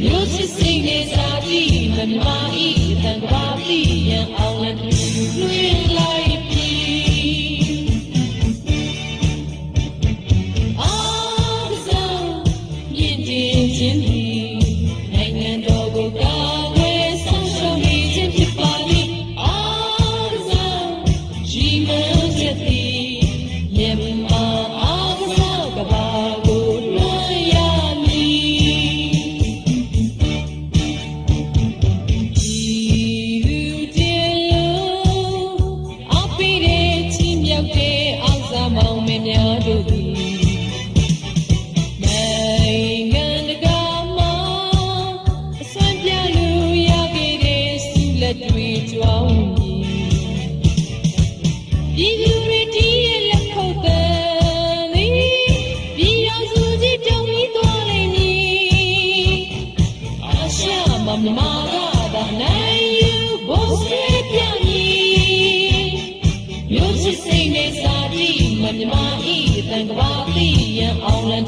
မျိုးစစ်စိတ်နဲ့စာကြည့်မမြမာဤတန်ကွာသိရန်အောင်လန်လွှင့်လိုက်ပြီအားကစားမြင့်တင်ခြင်းသည်နိုင်ငံတော်ကိုကာကွယ်ဆောင်ရှောက်နေခြင်းဖြစ်ပါသည်အားကစားရှိမှန်းချက်သည်မြန်မာအားကစားကဘာကိုလွှမ်းရမည်မောင်မင်းများတို့သည်နိုင်ငံတကာမှာအစွမ်းပြလို့ရခဲ့တဲ့ဆုလက်တွေကြွားဝင်ပြည်သူတွေတီးရဲ့လက်ခုပ်သံသည်ပြည်တော်စုကြီးတုံ့ပြီးသွားလိမ့်မည်အာရှမမာကသာနိုင်ယူဖို့ဆွေးပြမည်မျိုးစစ်စိတ်နဲ့စာကြည့်မြမာဤတန်ကဘာသိရန်အောင်လန်